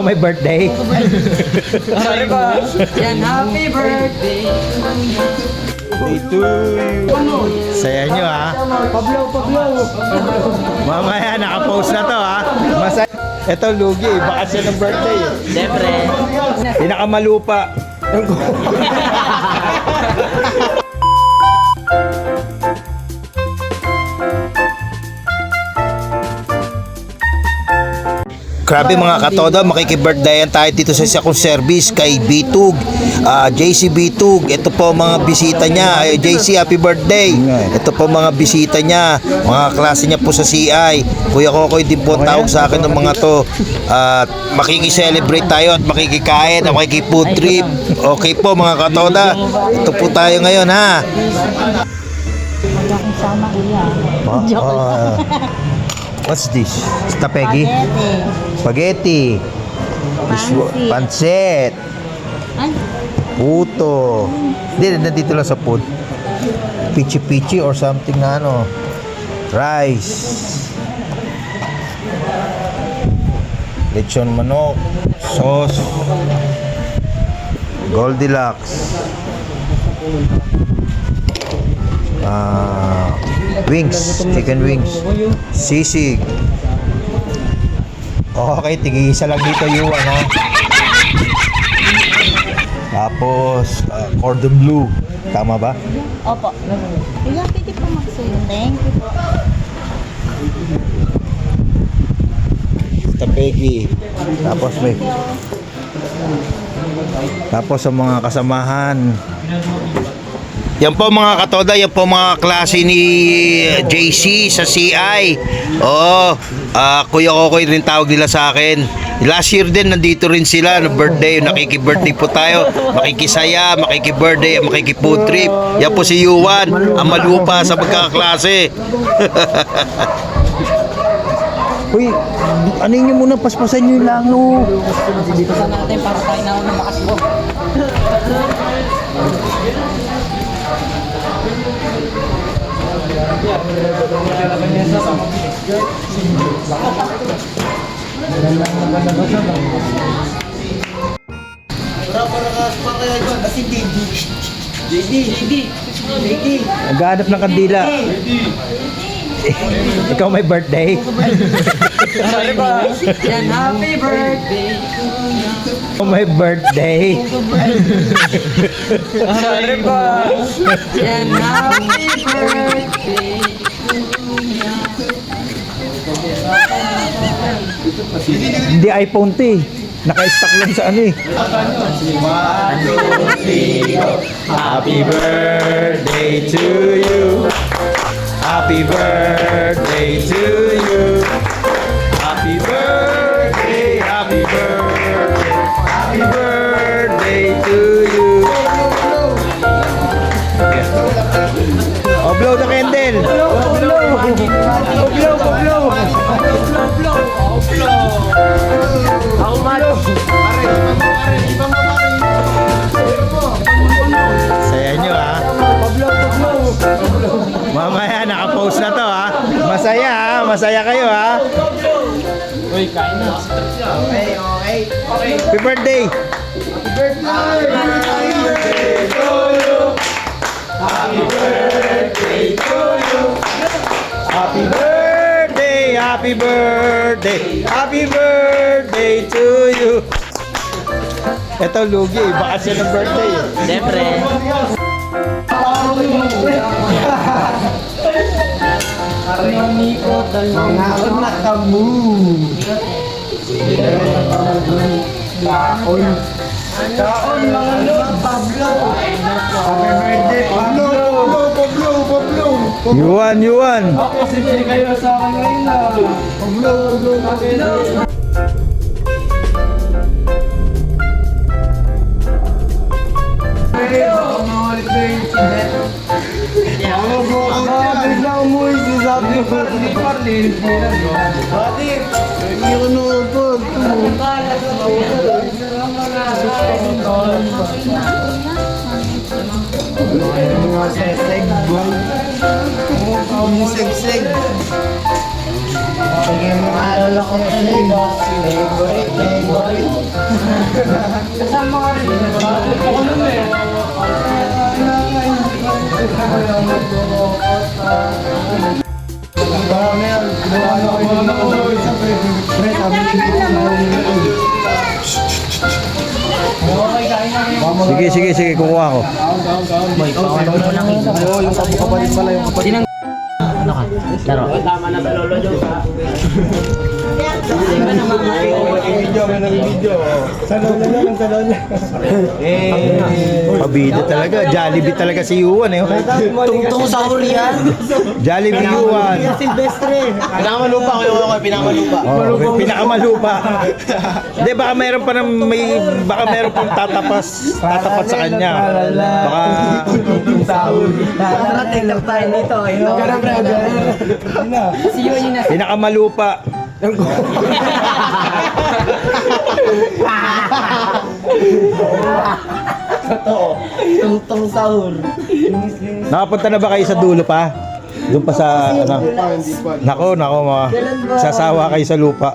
My birthday. Sorry ba? Yan, happy birthday. Day to you. Saya nyo ha. Pablo. Mamaya nakapost na to ha. Masaya. Ito lugi eh. Bakasyon ng birthday eh. Siyempre. Pinakamalupa. Grabe mga katoda, makikibirthdayan tayo dito sa isang service kay Bitug, JC Bitug. Ito po mga bisita niya. JC, happy birthday. Ito po mga bisita niya, mga klase niya po sa CI. Kuya Kokoy din po ang tawag sa akin ng mga to. At makikicelebrate tayo at makikikain at makikifood trip. Okay po mga katoda, ito po tayo ngayon ha. Sama kuya. What's this? Stapegi? Spaghetti. Pancit. Ay, Puto. Hindi, nandito lang sa food. Pichi-pichi or something na ano. Rice. Lechon manok. Sauce. Goldilocks. Wings. Chicken wings. Sisig. Okay, tig-isa lang dito yung ano. Tapos, cordon bleu. Tama ba? opo. Kuya, pwede po magsuyo. Thank you po. Tapegi. Tapos may... Tapos sa mga kasamahan. Yan po mga katoda, yan po mga klase ni JC sa CI. Oo, Kuya Kokoy rin tawag nila sa akin. Last year din nandito rin sila, birthday, nakiki-birthday po tayo. Makikisaya, makiki-birthday, makiki-food trip. Yan po si Yuan, ang malupa sa magkakaklase. Uy, ano nyo muna, paspasan nyo lang no. Dito sa natin para tayo na unang makasbo. Naghahanap ng kandila. Ikaw may birthday? Sorry ba? Yan, happy birthday. Ikaw may birthday? Sorry ba? Yan, happy birthday. Hindi iPhone 'to eh. Naka-stack lang sa ano eh. Happy birthday to you. Happy birthday to you. Happy birthday, happy birthday. Happy birthday to you. Oh, blow the candle. How much? Saya nyo ha. Mamaya nakapost na to ha. Masaya ha. Masaya kayo ha. Uy, kain na. Okay. Happy birthday. Happy birthday, happy birthday, happy birthday to you. Ito lugi, bakasyon ng birthday. Siyempre. Mga anak kamu. Kaon mga lord, Pablo. Happy birthday, Pablo. Yuan. Ako, simple kayo sa akin ngayon na. Pablo. Bigla umuwi si Sabi ko. Hindi ko naupag. Mga seseg boy. Mga seseg. Sige, maalala ko talaga. Kasama ka rin. Ako nun eh. Sige, kukuha ko. Pabida talaga, Jollibee talaga si Yuan eh. Tungtong sa huli yan. Jollibee Yuan. Pinakamalupa ko yung pinakamalupa. Oh, pinakamalupa. Hindi, baka meron pa baka meron pang tatapat sa kanya. Baka Tara, TikTok tayo dito. pinakamalupa. Tungtong sahur. Nakapunta na ba kayo sa dulo pa? Doon pa sa ano? Nako, mga sasawa kayo sa lupa.